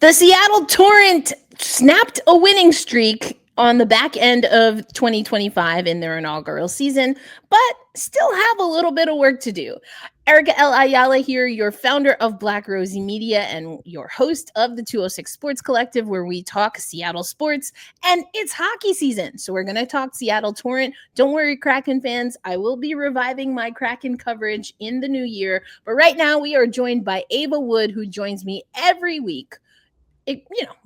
The Seattle Torrent snapped a winning streak on the back end of 2025 in their inaugural season, but still have a little bit of work to do. Erica L. Ayala here, your founder of Black Rosie Media and your host of the 206 Sports Collective, where we talk Seattle sports, and it's hockey season. So we're going to talk Seattle Torrent. Don't worry, Kraken fans. I will be reviving my Kraken coverage in the new year. But right now we are joined by Ava Wood, who joins me every week.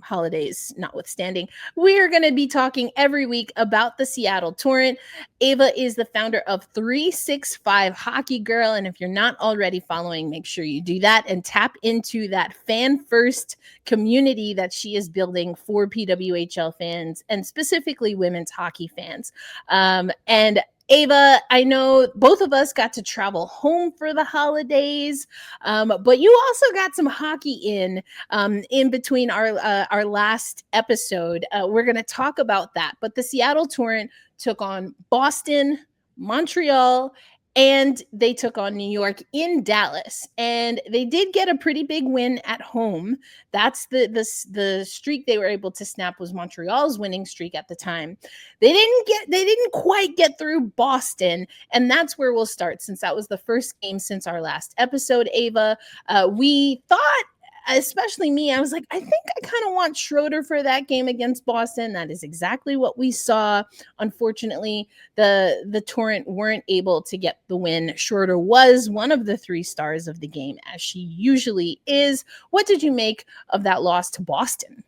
Holidays notwithstanding, we are going to be talking every week about the Seattle Torrent. Ava is the founder of 365 Hockey Girl. And if you're not already following, make sure you do that and tap into that fan first community that she is building for PWHL fans and specifically women's hockey fans. And Ava, I know both of us got to travel home for the holidays, but you also got some hockey in between our last episode. We're going to talk about that. But the Seattle Torrent took on Boston, Montreal, and they took on New York in Dallas, and they did get a pretty big win at home. That's the streak they were able to snap was Montreal's winning streak at the time. They didn't quite get through Boston, and that's where we'll start since that was the first game since our last episode. Ava, we thought, especially me, I was like, I think I kind of want Schroeder for that game against Boston. That is exactly what we saw. Unfortunately, the Torrent weren't able to get the win. Schroeder was one of the 3 stars of the game, as she usually is. What did you make of that loss to Boston?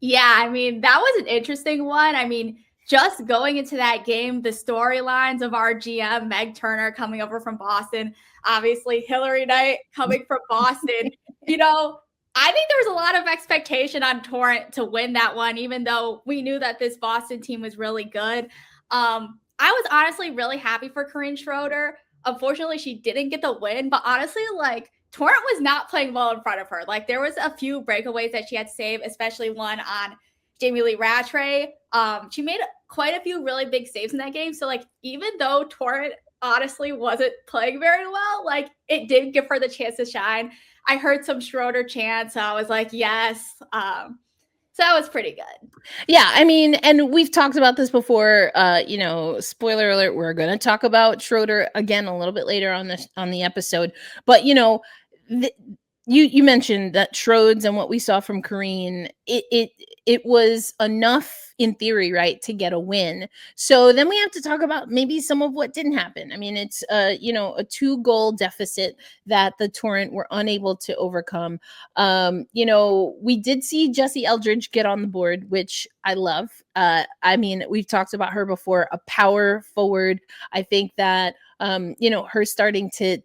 Yeah, I mean, that was an interesting one. I mean, just going into that game, the storylines of our GM, Meg Turner, coming over from Boston, obviously Hillary Knight coming from Boston, I think there was a lot of expectation on Torrent to win that one, even though we knew that this Boston team was really good. I was honestly really happy for Corinne Schroeder. Unfortunately, she didn't get the win, but honestly, Torrent was not playing well in front of her. There was a few breakaways that she had to save, especially one on Jamie Lee Rattray. She made quite a few really big saves in that game. So, even though Torrent honestly wasn't playing very well, it did give her the chance to shine. I heard some Schroeder chants, so I was like, yes. So that was pretty good. Yeah, I mean, and we've talked about this before. Spoiler alert, we're going to talk about Schroeder again a little bit later on the episode. But you mentioned that Schroeds and what we saw from Corinne, it was enough in theory, right, to get a win. So then we have to talk about maybe some of what didn't happen. I mean, it's a 2-goal deficit that the Torrent were unable to overcome. We did see Jessie Eldridge get on the board, which I love. I mean, we've talked about her before, a power forward. I think that her starting to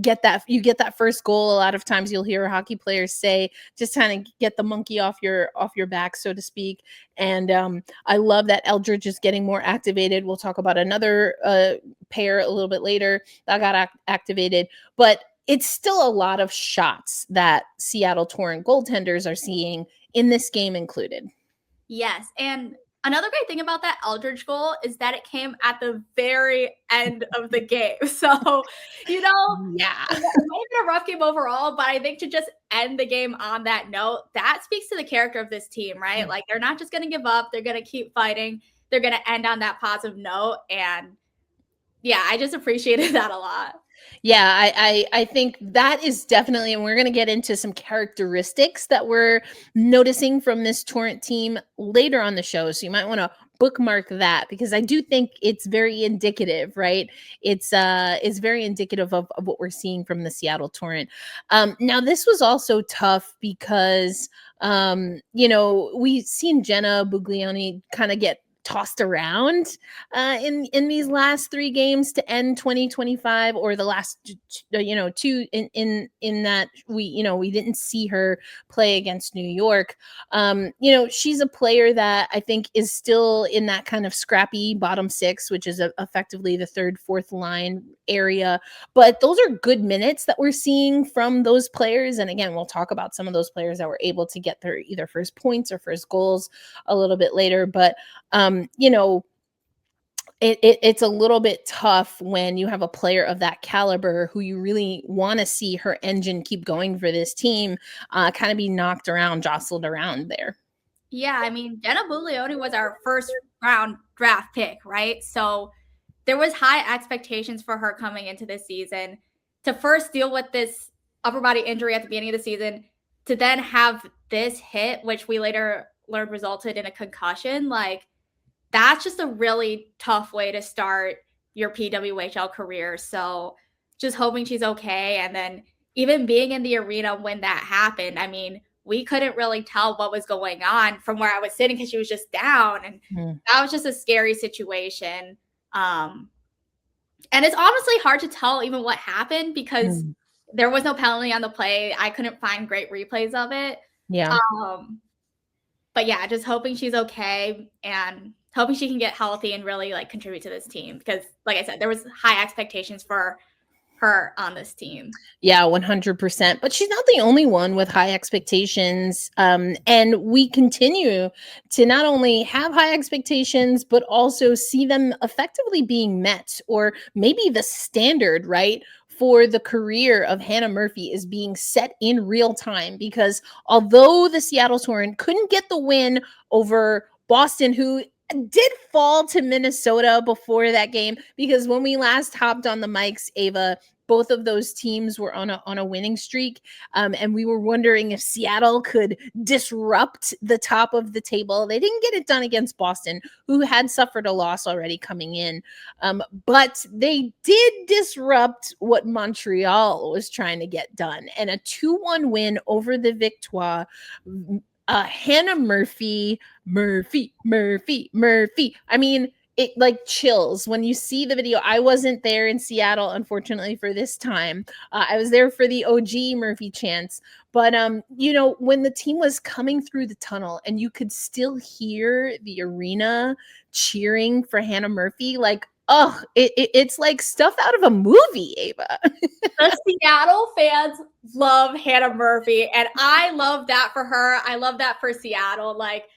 get that first goal. A lot of times you'll hear hockey players say, just kind of get the monkey off your back, so to speak. And I love that Eldridge is getting more activated. We'll talk about another pair a little bit later that got activated, but it's still a lot of shots that Seattle Torrent goaltenders are seeing in this game included. Yes, and another great thing about that Eldridge goal is that it came at the very end of the game. So, yeah, it might have been a rough game overall, but I think to just end the game on that note, that speaks to the character of this team, right? They're not just going to give up. They're going to keep fighting. They're going to end on that positive note. And yeah, I just appreciated that a lot. Yeah, I think that is definitely, and we're going to get into some characteristics that we're noticing from this Torrent team later on the show. So you might want to bookmark that, because I do think it's very indicative, right? It's very indicative of what we're seeing from the Seattle Torrent. Now, this was also tough because, we've seen Jenna Buglioni kind of get tossed around in these last 3 games to end 2025, or the last 2 in that we didn't see her play against New York. She's a player that I think is still in that kind of scrappy bottom 6, which is effectively the 3rd, 4th line area. But those are good minutes that we're seeing from those players. And again, we'll talk about some of those players that were able to get their either first points or first goals a little bit later. But it's a little bit tough when you have a player of that caliber who you really want to see her engine keep going for this team, kind of be knocked around, jostled around there. Yeah, I mean, Jenna Buglioni was our first round draft pick, right? So there was high expectations for her coming into this season to first deal with this upper body injury at the beginning of the season, to then have this hit, which we later learned resulted in a concussion. Like, that's just a really tough way to start your PWHL career. So just hoping she's okay. And then even being in the arena when that happened, I mean, we couldn't really tell what was going on from where I was sitting because she was just down. And that was just a scary situation. And it's honestly hard to tell even what happened because there was no penalty on the play. I couldn't find great replays of it. Yeah. But yeah, just hoping she's okay and hoping she can get healthy and really like contribute to this team because, like I said, there was high expectations for her on this team. Yeah, 100%. But she's not the only one with high expectations. And we continue to not only have high expectations, but also see them effectively being met, or maybe the standard, right, for the career of Hannah Murphy is being set in real time. Because although the Seattle Torrent couldn't get the win over Boston, who did fall to Minnesota before that game, because when we last hopped on the mics, Ava, both of those teams were on a winning streak, and we were wondering if Seattle could disrupt the top of the table. They didn't get it done against Boston, who had suffered a loss already coming in, but they did disrupt what Montreal was trying to get done, and a 2-1 win over the Victoire. Hannah Murphy. I mean, it like chills when you see the video. I wasn't there in Seattle, unfortunately, for this time. I was there for the OG Murphy chants. But, you know, when the team was coming through the tunnel and you could still hear the arena cheering for Hannah Murphy, like, oh, it's like stuff out of a movie, Ava. The Seattle fans love Hannah Murphy, and I love that for her. I love that for Seattle. Like,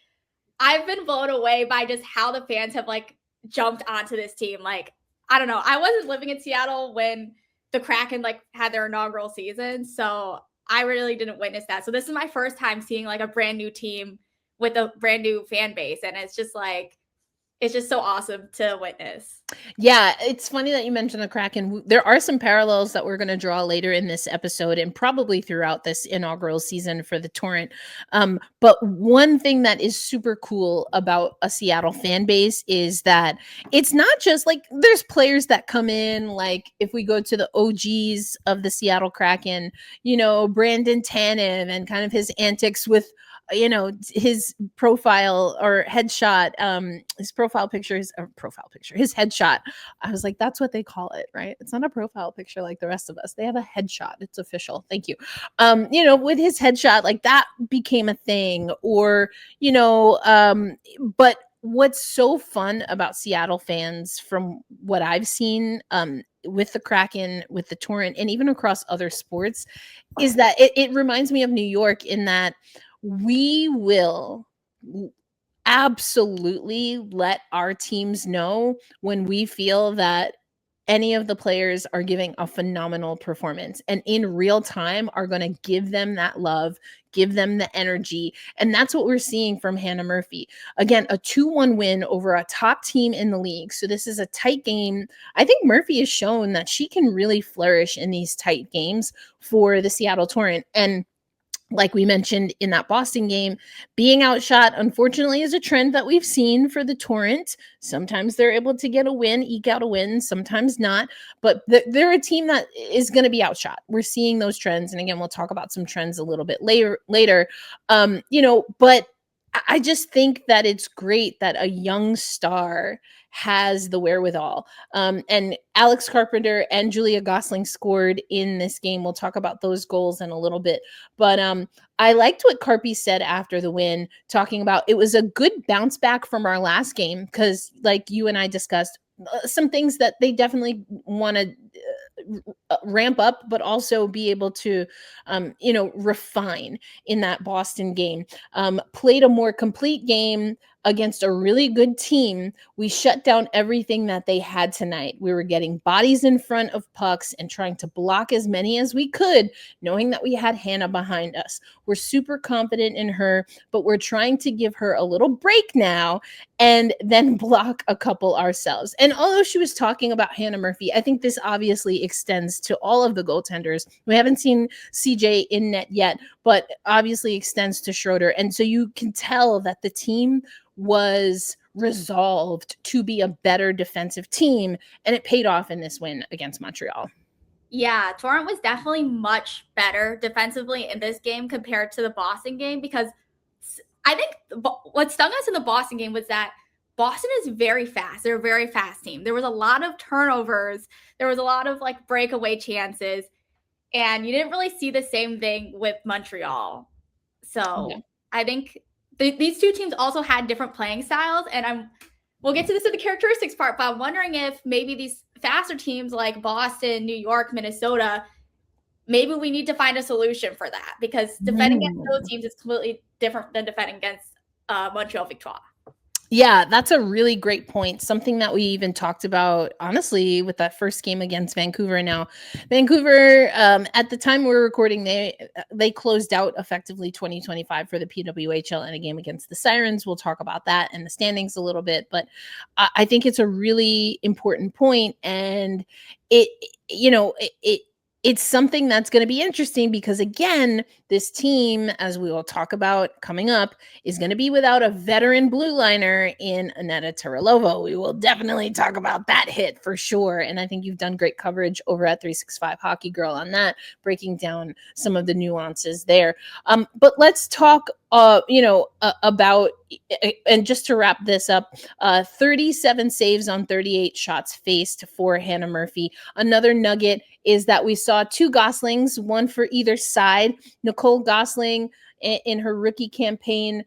I've been blown away by just how the fans have like jumped onto this team. Like, I don't know. I wasn't living in Seattle when the Kraken like had their inaugural season, so I really didn't witness that. So this is my first time seeing like a brand new team with a brand new fan base, and it's just like, it's just so awesome to witness. Yeah, it's funny that you mentioned the Kraken. There are some parallels that we're going to draw later in this episode and probably throughout this inaugural season for the Torrent. But one thing that is super cool about a Seattle fan base is that it's not just like there's players that come in, like if we go to the OGs of the Seattle Kraken, you know, Brandon Tanev and kind of his antics with, you know, his profile or headshot, his his headshot. I was like, that's what they call it, right? It's not a profile picture like the rest of us. They have a headshot. It's official. Thank you. You know, with his headshot, like that became a thing, or, you know, but what's so fun about Seattle fans from what I've seen, with the Kraken, with the Torrent, and even across other sports, is that it reminds me of New York in that we will absolutely let our teams know when we feel that any of the players are giving a phenomenal performance, and in real time are going to give them that love, give them the energy. And that's what we're seeing from Hannah Murphy. Again, a 2-1 win over a top team in the league. So this is a tight game. I think Murphy has shown that she can really flourish in these tight games for the Seattle Torrent. And like we mentioned in that Boston game, being outshot, unfortunately, is a trend that we've seen for the Torrent. Sometimes they're able to get a win, eke out a win, sometimes not. But they're a team that is going to be outshot. We're seeing those trends. And again, we'll talk about some trends a little bit later. You know, but I just think that it's great that a young star has the wherewithal. And Alex Carpenter and Julia Gosling scored in this game. We'll talk about those goals in a little bit. But I liked what Carpy said after the win, talking about it was a good bounce back from our last game, because like you and I discussed, some things that they definitely want to ramp up, but also be able to, you know, refine in that Boston game. Played a more complete game, against a really good team, we shut down everything that they had tonight. We were getting bodies in front of pucks and trying to block as many as we could, knowing that we had Hannah behind us. We're super confident in her, but we're trying to give her a little break now and then block a couple ourselves. And although she was talking about Hannah Murphy, I think this obviously extends to all of the goaltenders. We haven't seen CJ in net yet, but obviously extends to Schroeder. And so you can tell that the team was resolved to be a better defensive team, and it paid off in this win against Montreal. Yeah, Torrent was definitely much better defensively in this game compared to the Boston game, because I think what stung us in the Boston game was that Boston is very fast. They're a very fast team. There was a lot of turnovers. There was a lot of like breakaway chances, and you didn't really see the same thing with Montreal. So I think these two teams also had different playing styles, and we'll get to this in the characteristics part, but I'm wondering if maybe these faster teams like Boston, New York, Minnesota, maybe we need to find a solution for that, because defending against those teams is completely different than defending against Montreal Victoire. Yeah, that's a really great point. Something that we even talked about, honestly, with that first game against Vancouver. Now, Vancouver, at the time we were recording, they closed out effectively 2025 for the PWHL in a game against the Sirens. We'll talk about that and the standings a little bit, but I think it's a really important point, and it's something that's going to be interesting because, again, this team, as we will talk about coming up, is going to be without a veteran blue liner in Aneta Tejralová. We will definitely talk about that hit for sure. And I think you've done great coverage over at 365 Hockey Girl on that, breaking down some of the nuances there. But let's talk about, and just to wrap this up, 37 saves on 38 shots faced for Hannah Murphy. Another nugget is that we saw two Goslings, one for either side. Nicole Gosling in her rookie campaign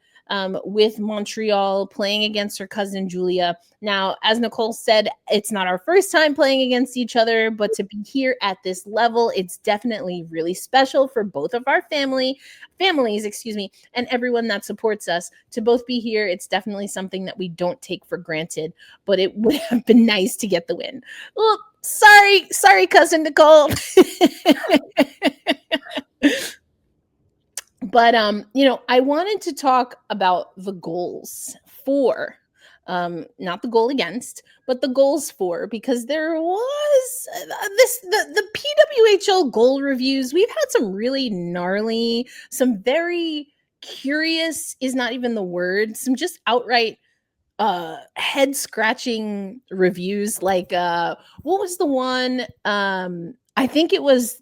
with Montreal, playing against her cousin Julia. Now, as Nicole said, it's not our first time playing against each other, but to be here at this level, it's definitely really special for both of our families, and everyone that supports us to both be here. It's definitely something that we don't take for granted, but it would have been nice to get the win. Well, sorry, cousin Nicole. But I wanted to talk about the goals for, not the goal against, but the goals for, because there was the PWHL goal reviews. We've had some really gnarly, some very curious is not even the word, some just outright head scratching reviews. Like what was the one? I think it was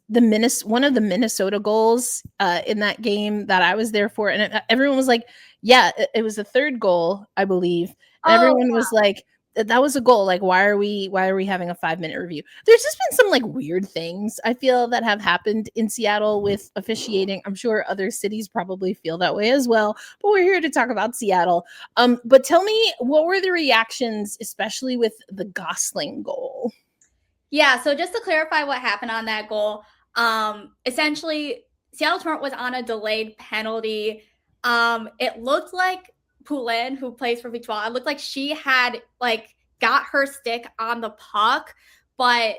one of the Minnesota goals in that game that I was there for, and everyone was like, "Yeah, it was the third goal, I believe." And everyone was like, "That was a goal. Like, why are we having a 5-minute review?" There's just been some like weird things I feel that have happened in Seattle with officiating. I'm sure other cities probably feel that way as well, but we're here to talk about Seattle. But tell me, what were the reactions, especially with the Gosling goal? Yeah, so just to clarify what happened on that goal, essentially Seattle Torrent was on a delayed penalty. It looked like Poulin, who plays for Victoire, it looked like she had like got her stick on the puck, but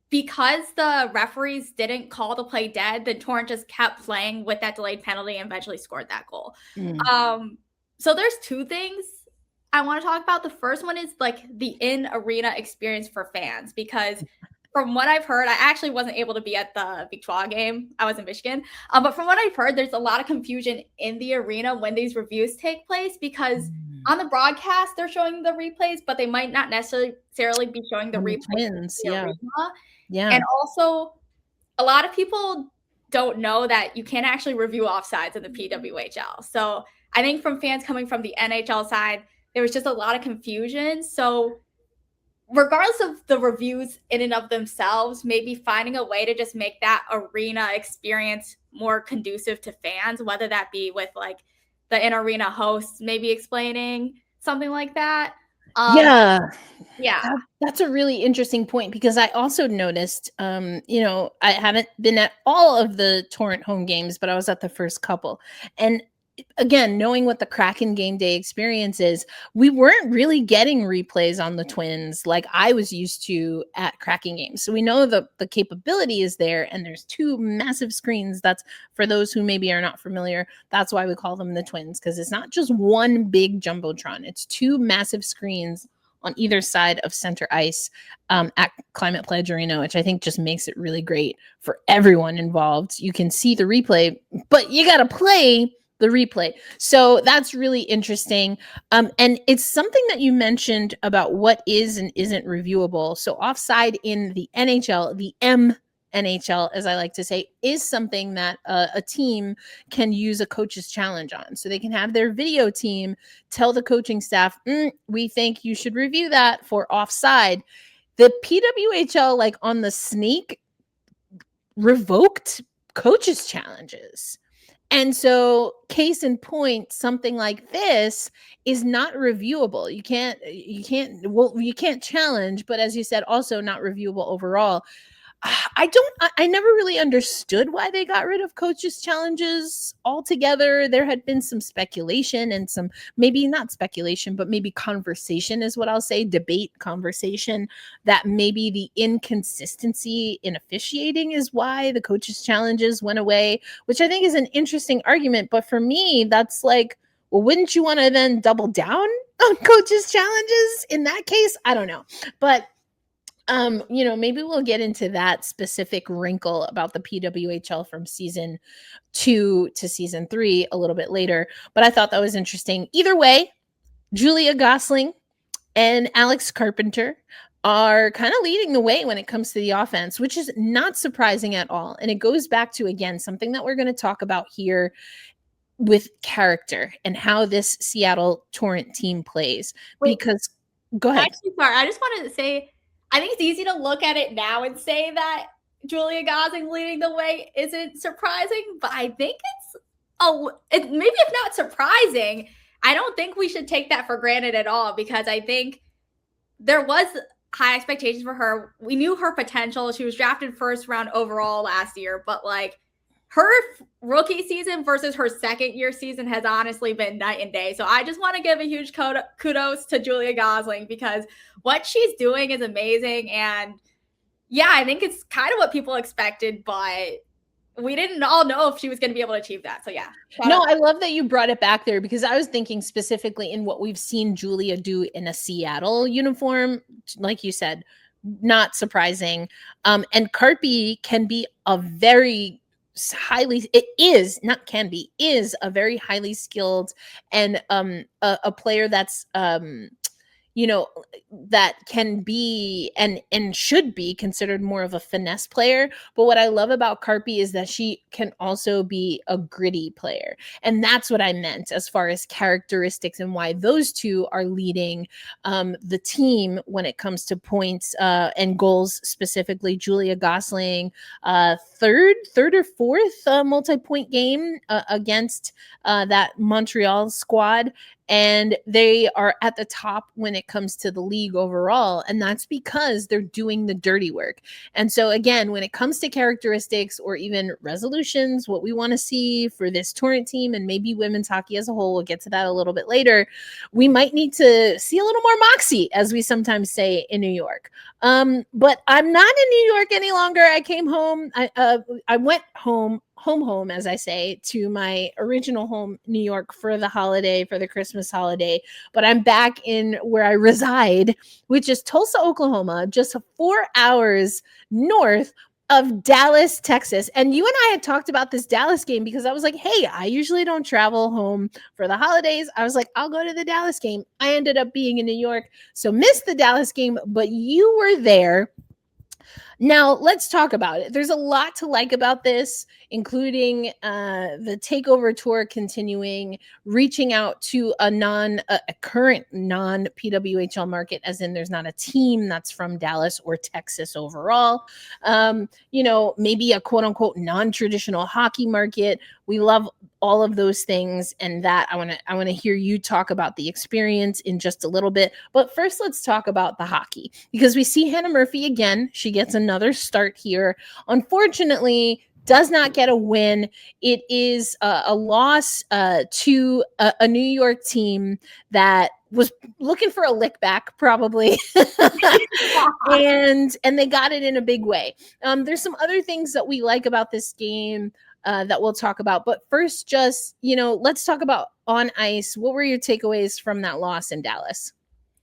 because the referees didn't call the play dead, then Torrent just kept playing with that delayed penalty and eventually scored that goal. So there's two things I want to talk about. The first one is like the in-arena experience for fans, because from what I've heard, I actually wasn't able to be at the Victoire game. I was in Michigan. But from what I've heard, there's a lot of confusion in the arena when these reviews take place, because on the broadcast, they're showing the replays, but they might not necessarily be showing the replays. Yeah. And also, a lot of people don't know that you can't actually review offsides in the PWHL. So I think from fans coming from the NHL side, there was just a lot of confusion. So regardless of the reviews in and of themselves, maybe finding a way to just make that arena experience more conducive to fans, whether that be with like the in-arena hosts maybe explaining something like that. Yeah, that's a really interesting point, because I also noticed, I haven't been at all of the Torrent home games, but I was at the first couple, and again, knowing what the Kraken game day experience is, we weren't really getting replays on the Twins like I was used to at Kraken games. So we know the capability is there, and there's two massive screens. That's for those who maybe are not familiar. That's why we call them the Twins, because it's not just one big jumbotron. It's two massive screens on either side of center ice at Climate Pledge Arena, which I think just makes it really great for everyone involved. You can see the replay, but you got to play the replay. So that's really interesting. And it's something that you mentioned about what is and isn't reviewable. So offside in the NHL, the NHL, as I like to say, is something that a team can use a coach's challenge on. So they can have their video team tell the coaching staff, we think you should review that for offside. The PWHL, like on the sneak, revoked coaches' challenges. And so, case in point, something like this is not reviewable. You can't challenge, but as you said, also not reviewable overall. I never really understood why they got rid of coaches' challenges altogether. There had been some speculation and some, maybe not speculation, but maybe conversation is what I'll say, debate, conversation, that maybe the inconsistency in officiating is why the coaches' challenges went away, which I think is an interesting argument. But for me, that's like, well, wouldn't you want to then double down on coaches' challenges in that case? I don't know. But maybe we'll get into that specific wrinkle about the PWHL from season 2 to season 3 a little bit later. But I thought that was interesting. Either way, Julia Gosling and Alex Carpenter are kind of leading the way when it comes to the offense, which is not surprising at all. And it goes back to, again, something that we're going to talk about here with character and how this Seattle Torrent team plays. Because, go ahead. Actually, sorry, I just wanted to say, I think it's easy to look at it now and say that Julia Gosling leading the way isn't surprising, but I think maybe if not surprising, I don't think we should take that for granted at all, because I think there was high expectations for her. We knew her potential. She was drafted first round overall last year, but like her rookie season versus her second year season has honestly been night and day. So I just want to give a huge kudos to Julia Gosling, because what she's doing is amazing. And yeah, I think it's kind of what people expected, but we didn't all know if she was going to be able to achieve that. So yeah. No, I love that you brought it back there, because I was thinking specifically in what we've seen Julia do in a Seattle uniform. Like you said, not surprising. And Carpy can be a very is a very highly skilled and a player that's that can be and should be considered more of a finesse player. But what I love about Carpy is that she can also be a gritty player. And that's what I meant as far as characteristics and why those two are leading the team when it comes to points and goals, specifically Julia Gosling, third or fourth multi-point game against that Montreal squad. And they are at the top when it comes to the league overall. And that's because they're doing the dirty work. And so, again, when it comes to characteristics or even resolutions, what we want to see for this Torrent team and maybe women's hockey as a whole, we'll get to that a little bit later, we might need to see a little more moxie, as we sometimes say in New York. But I'm not in New York any longer. I came home. I went home, as I say, to my original home, New York, for the holiday, for the Christmas holiday. But I'm back in where I reside, which is Tulsa, Oklahoma, just 4 hours north of Dallas, Texas. And you and I had talked about this Dallas game, because I was like, hey, I usually don't travel home for the holidays. I was like, I'll go to the Dallas game. I ended up being in New York, so missed the Dallas game, but you were there. Now, let's talk about it. There's a lot to like about this, including the takeover tour continuing, reaching out to a current non-PWHL market, as in there's not a team that's from Dallas or Texas overall. Maybe a quote-unquote non-traditional hockey market. We love all of those things, and that I want to hear you talk about the experience in just a little bit. But first, let's talk about the hockey, because we see Hannah Murphy again. She gets another start here. Unfortunately, does not get a win. It is a loss to a New York team that was looking for a lick back, probably. and they got it in a big way. There's some other things that we like about this game that we'll talk about. But first, just, let's talk about on ice. What were your takeaways from that loss in Dallas?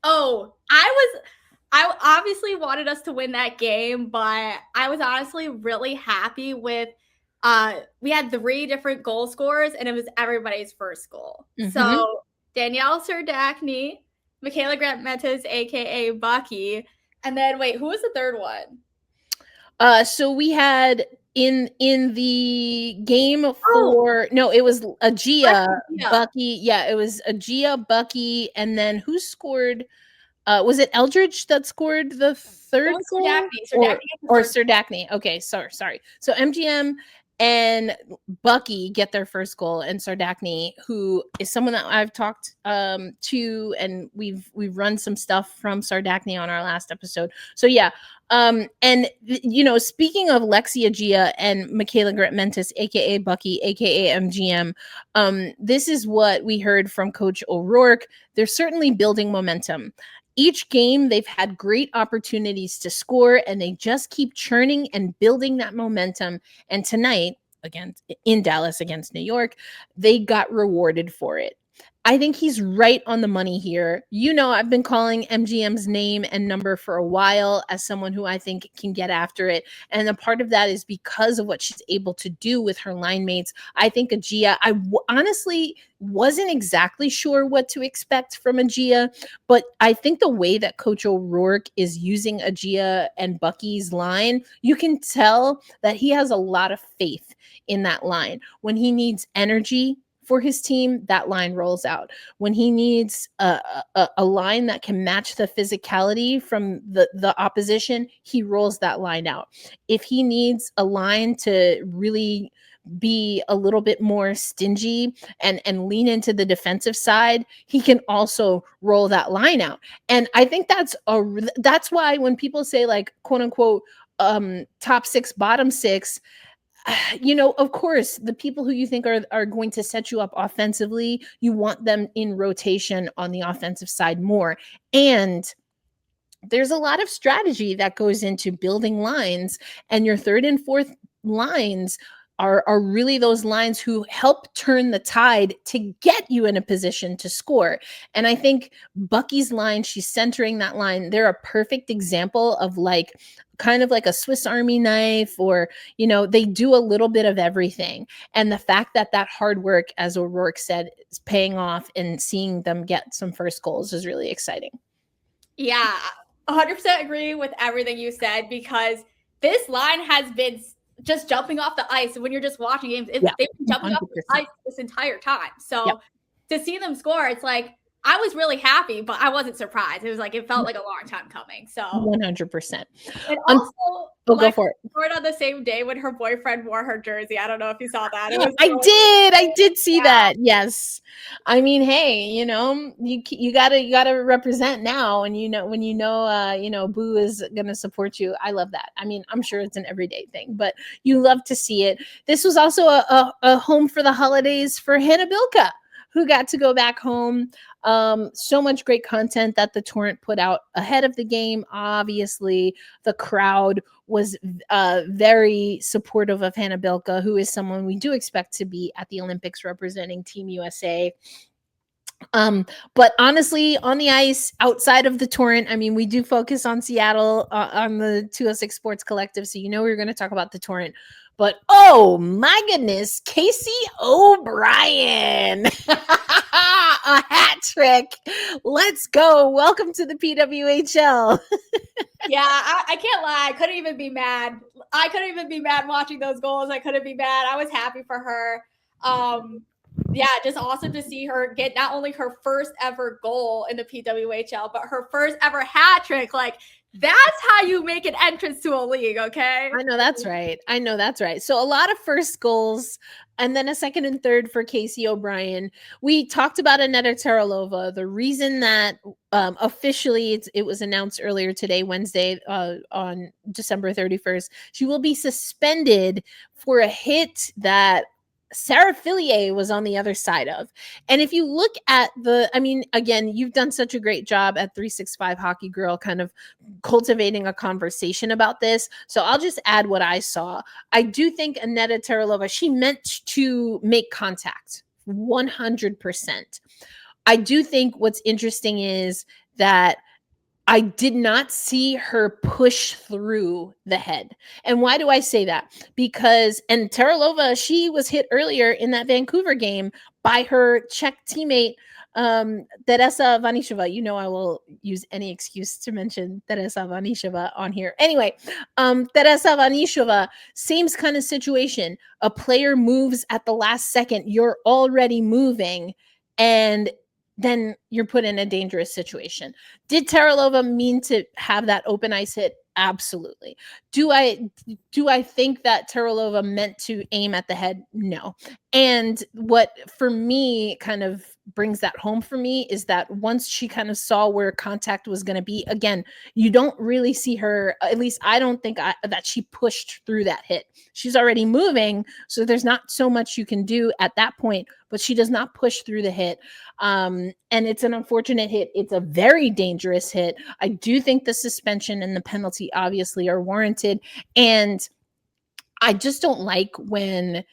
Oh, I obviously wanted us to win that game, but I was honestly really happy with we had 3 different goal scorers and it was everybody's first goal. Mm-hmm. So Danielle Serdachny, Mikyla Grant-Mentis, aka Bucky, and then wait, who was the third one? So we had in the game for it was Adzija, Bucky. Yeah, it was Adzija, Bucky, and then who scored? Was it Eldridge that scored the third goal? Serdachny or Serdachny. Okay, sorry. So MGM and Bucky get their first goal, and Serdachny, who is someone that I've talked to, and we've run some stuff from Serdachny on our last episode. So yeah, and speaking of Lexie Adzija and Mikyla Grant-Mentis, aka Bucky, aka MGM, this is what we heard from Coach O'Rourke. They're certainly building momentum. Each game, they've had great opportunities to score, and they just keep churning and building that momentum. And tonight, again, in Dallas against New York, they got rewarded for it. I think he's right on the money here. I've been calling MGM's name and number for a while as someone who I think can get after it. And a part of that is because of what she's able to do with her line mates. I think Adzija, honestly wasn't exactly sure what to expect from Adzija, but I think the way that Coach O'Rourke is using Adzija and Bucky's line, you can tell that he has a lot of faith in that line. When he needs energy for his team, that line rolls out. When he needs a line that can match the physicality from the opposition, he rolls that line out. If he needs a line to really be a little bit more stingy and lean into the defensive side, he can also roll that line out. And I think that's why when people say, like, quote unquote, top 6, bottom 6, of course, the people who you think are going to set you up offensively, you want them in rotation on the offensive side more. And there's a lot of strategy that goes into building lines, and your third and fourth lines are really those lines who help turn the tide to get you in a position to score. And I think Bucky's line, she's centering that line. They're a perfect example of kind of like a Swiss Army knife, or, they do a little bit of everything. And the fact that hard work, as O'Rourke said, is paying off and seeing them get some first goals is really exciting. Yeah, 100% agree with everything you said, because this line has been just jumping off the ice. When you're just watching games, they've been jumping 100%. Off the ice this entire time. So to see them score, it's like, I was really happy, but I wasn't surprised. It was like, it felt like a long time coming. So 100%. And also, go for it. Scored on the same day when her boyfriend wore her jersey. I don't know if you saw that. I did see that. Yes. I mean, hey, you gotta represent now, and when Boo is gonna support you. I love that. I mean, I'm sure it's an everyday thing, but you love to see it. This was also a home for the holidays for Hannah Bilka, who got to go back home. So much great content that the Torrent put out ahead of the game. Obviously, the crowd was very supportive of Hannah Bilka, who is someone we do expect to be at the Olympics representing Team USA. But honestly, on the ice, outside of the Torrent, I mean, we do focus on Seattle on the 206 Sports Collective, so we're going to talk about the Torrent. But oh my goodness, Casey O'Brien, a hat trick. Let's go. Welcome to the PWHL. Yeah, I can't lie. I couldn't even be mad. Watching those goals. I couldn't be mad. I was happy for her. Yeah, just awesome to see her get not only her first ever goal in the PWHL, but her first ever hat trick. Like, that's how you make an entrance to a league, okay? I know that's right. So a lot of first goals And then a second and third for Casey O'Brien. We talked about Aneta Tejralová. The reason that officially it was announced earlier today, Wednesday, on December 31st, she will be suspended for a hit that Sarah Fillier was on the other side of. And if you look at again, you've done such a great job at 365 Hockey Girl kind of cultivating a conversation about this. So I'll just add what I saw. I do think Aneta Tejralová, she meant to make contact 100%. I do think what's interesting is that I did not see her push through the head. And why do I say that? Because, and Tejralova, she was hit earlier in that Vancouver game by her Czech teammate, Teresa Vanisheva. You know, I will use any excuse to mention Teresa Vanisheva on here. Anyway, Teresa Vanisheva, same kind of situation. A player moves at the last second, you're already moving, and then you're put in a dangerous situation. Did Tejralova mean to have that open ice hit? Absolutely. Do I think that Tejralova meant to aim at the head? No. And what for me kind of brings that home for me is that once she kind of saw where contact was going to be, again, you don't really see her, at least I don't think that she pushed through that hit. She's already moving, so there's not so much you can do at that point, but she does not push through the hit. And it's an unfortunate hit. It's a very dangerous hit. I do think the suspension and the penalty obviously are warranted. And I just don't like when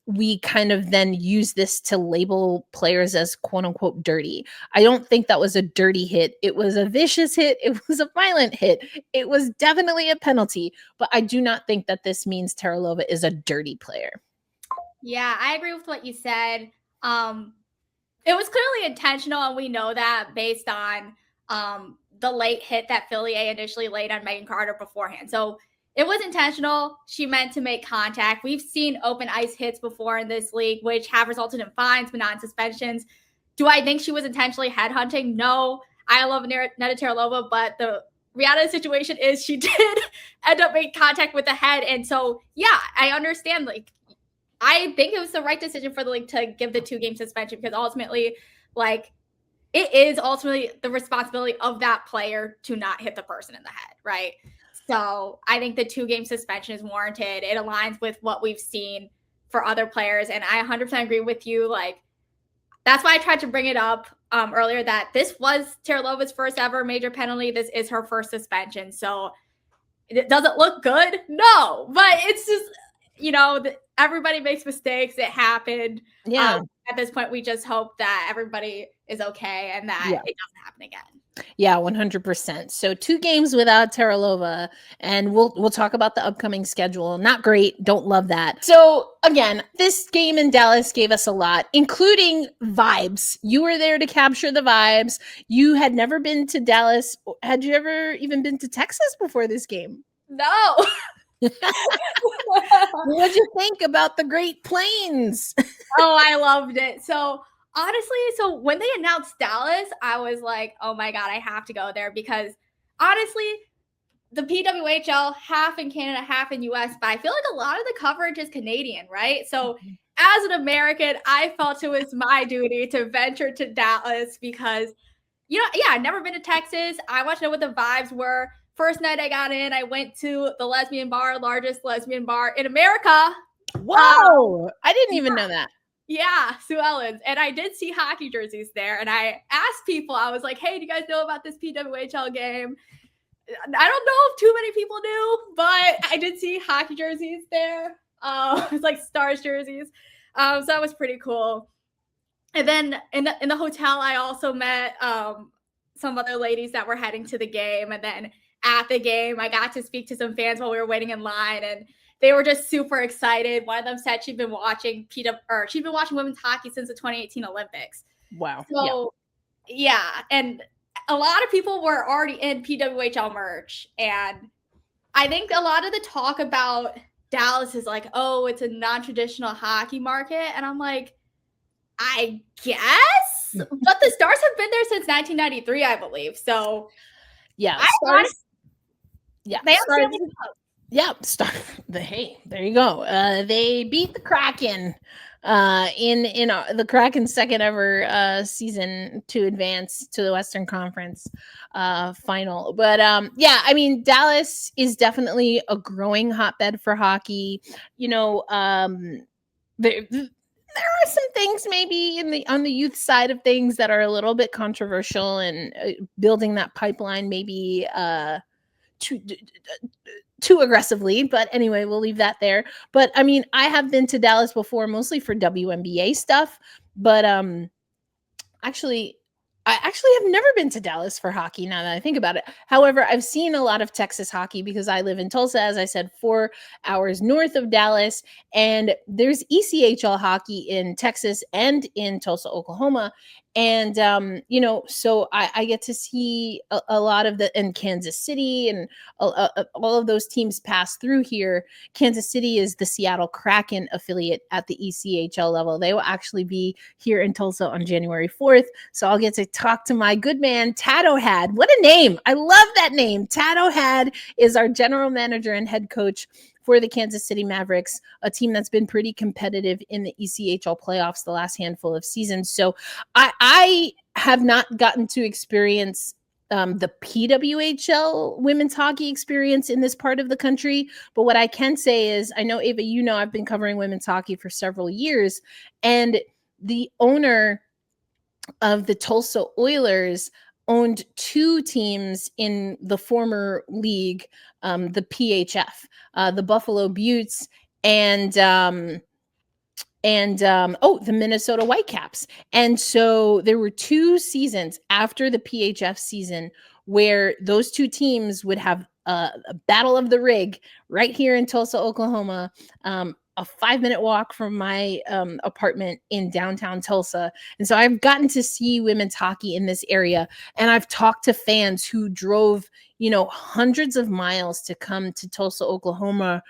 we kind of then use this to label players as quote unquote dirty. I don't think that was a dirty hit. It was a vicious hit. It was a violent hit. It was definitely a penalty, but I do not think that this means Tejralova is a dirty player. Yeah, I agree with what you said. It was clearly intentional, and we know that based on the late hit that Fillier initially laid on Megan Carter beforehand. So it was intentional. She meant to make contact. We've seen open ice hits before in this league, which have resulted in fines, but not in suspensions. Do I think she was intentionally headhunting? No. I love Aneta Tejralová, but the reality of the situation is she did end up making contact with the head. And so, yeah, I understand. Like, I think it was the right decision for the league to give the 2-game suspension, because ultimately, like, it is ultimately the responsibility of that player to not hit the person in the head, right? So I think the 2-game suspension is warranted. It aligns with what we've seen for other players. And I 100% agree with you. Like, that's why I tried to bring it up earlier, that this was Tejralova's first ever major penalty. This is her first suspension. So does it look good? No, but it's just, you know, everybody makes mistakes. It happened. Yeah. At this point, we just hope that everybody is okay and that it doesn't happen again. Yeah, 100%. So 2 games without Tejralova, and we'll talk about the upcoming schedule. Not great. Don't love that. So again, this game in Dallas gave us a lot, including vibes. You were there to capture the vibes. You had never been to Dallas. Had you ever even been to Texas before this game? No. What'd you think about the Great Plains? Oh, I loved it. So honestly, when they announced Dallas, I was like, oh my God, I have to go there, because honestly, the PWHL, half in Canada, half in US, but I feel like a lot of the coverage is Canadian, right? So as an American, I felt it was my duty to venture to Dallas because, you know, yeah, I'd never been to Texas. I wanted to know what the vibes were. First night I got in, I went to the lesbian bar, largest lesbian bar in America. Whoa! I didn't even know that. Yeah, Sue Ellen's. And I did see hockey jerseys there. And I asked people, I was like, hey, do you guys know about this PWHL game? I don't know if too many people knew, but I did see hockey jerseys there. It's like Stars jerseys. So that was pretty cool. And then in the hotel, I also met some other ladies that were heading to the game. And then at the game, I got to speak to some fans while we were waiting in line, and they were just super excited. One of them said she'd been watching women's hockey since the 2018 Olympics. Wow. So yeah, and a lot of people were already in PWHL merch, and I think a lot of the talk about Dallas is like, oh, it's a non-traditional hockey market, and I'm like, I guess, but the Stars have been there since 1993, I believe. So yeah, they have Yep. Hey, there you go. They beat the Kraken in the Kraken's second ever season to advance to the Western Conference final. But yeah, I mean, Dallas is definitely a growing hotbed for hockey. You know, there are some things maybe on the youth side of things that are a little bit controversial, and building that pipeline maybe too too aggressively. But anyway, we'll leave that there. But I mean, I have been to Dallas before, mostly for WNBA stuff. But actually, I actually have never been to Dallas for hockey now that I think about it. However, I've seen a lot of Texas hockey because I live in Tulsa, as I said, 4 hours north of Dallas. And there's ECHL hockey in Texas and in Tulsa, Oklahoma. And, you know, so I get to see a lot of in Kansas City, and all of those teams pass through here. Kansas City is the Seattle Kraken affiliate at the ECHL level. They will actually be here in Tulsa on January 4th. So I'll get to talk to my good man, Tadohad. What a name. I love that name. Tadohad is our general manager and head coach for the Kansas City Mavericks, a team that's been pretty competitive in the ECHL playoffs the last handful of seasons. So I have not gotten to experience the PWHL women's hockey experience in this part of the country. But what I can say is, I know, Ava, you know, I've been covering women's hockey for several years, and the owner of the Tulsa Oilers owned 2 teams in the former league, the PHF, the Buffalo Buttes, and the Minnesota Whitecaps. And so there were 2 seasons after the PHF season where those 2 teams would have a battle of the rig right here in Tulsa, Oklahoma, a 5-minute walk from my apartment in downtown Tulsa. And so I've gotten to see women's hockey in this area. And I've talked to fans who drove, you know, hundreds of miles to come to Tulsa, Oklahoma,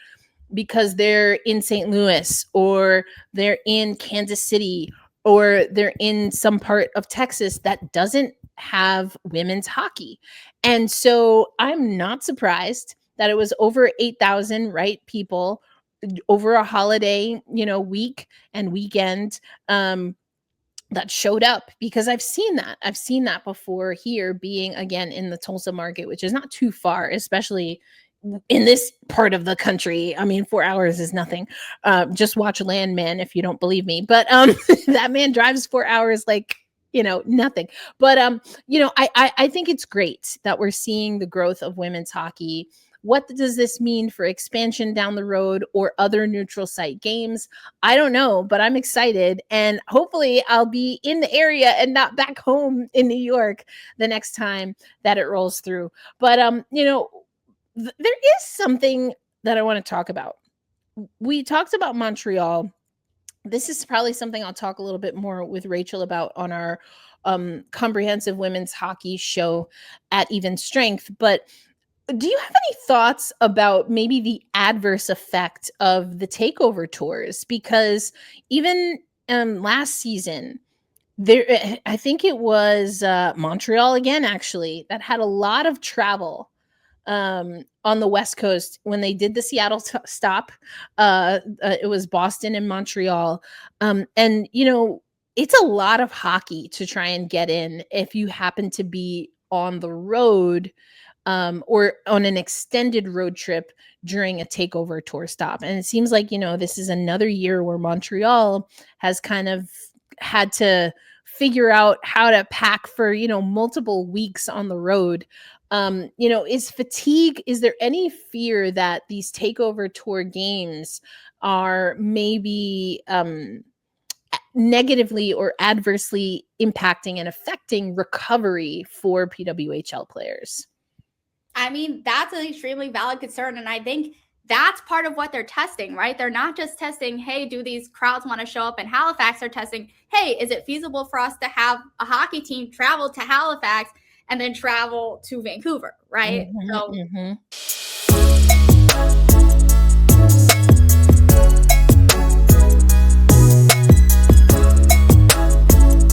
because they're in St. Louis, or they're in Kansas City, or they're in some part of Texas that doesn't have women's hockey. And so I'm not surprised that it was over 8,000, right, people over a holiday, you know, week and weekend, that showed up, because I've seen that before here, being again in the Tulsa market, which is not too far, especially in this part of the country. I mean, 4 hours is nothing. Just watch Landman if you don't believe me. But that man drives 4 hours like, you know, nothing. But you know, I think it's great that we're seeing the growth of women's hockey. What does this mean for expansion down the road or other neutral site games? I don't know, but I'm excited, and hopefully I'll be in the area and not back home in New York the next time that it rolls through. But you know, there is something that I want to talk about. We talked about Montreal. This is probably something I'll talk a little bit more with Rachel about on our comprehensive women's hockey show at Even Strength. But do you have any thoughts about maybe the adverse effect of the takeover tours? Because even last season, I think it was Montreal again, actually, that had a lot of travel on the West Coast when they did the Seattle stop. It was Boston and Montreal. And, you know, it's a lot of hockey to try and get in if you happen to be on the road, or on an extended road trip during a takeover tour stop. And it seems like, you know, this is another year where Montreal has kind of had to figure out how to pack for, you know, multiple weeks on the road. You know, is there any fear that these takeover tour games are maybe negatively or adversely impacting and affecting recovery for PWHL players? I mean, that's an extremely valid concern. And I think that's part of what they're testing, right? They're not just testing, hey, do these crowds want to show up in Halifax? They're testing, hey, is it feasible for us to have a hockey team travel to Halifax and then travel to Vancouver, right? So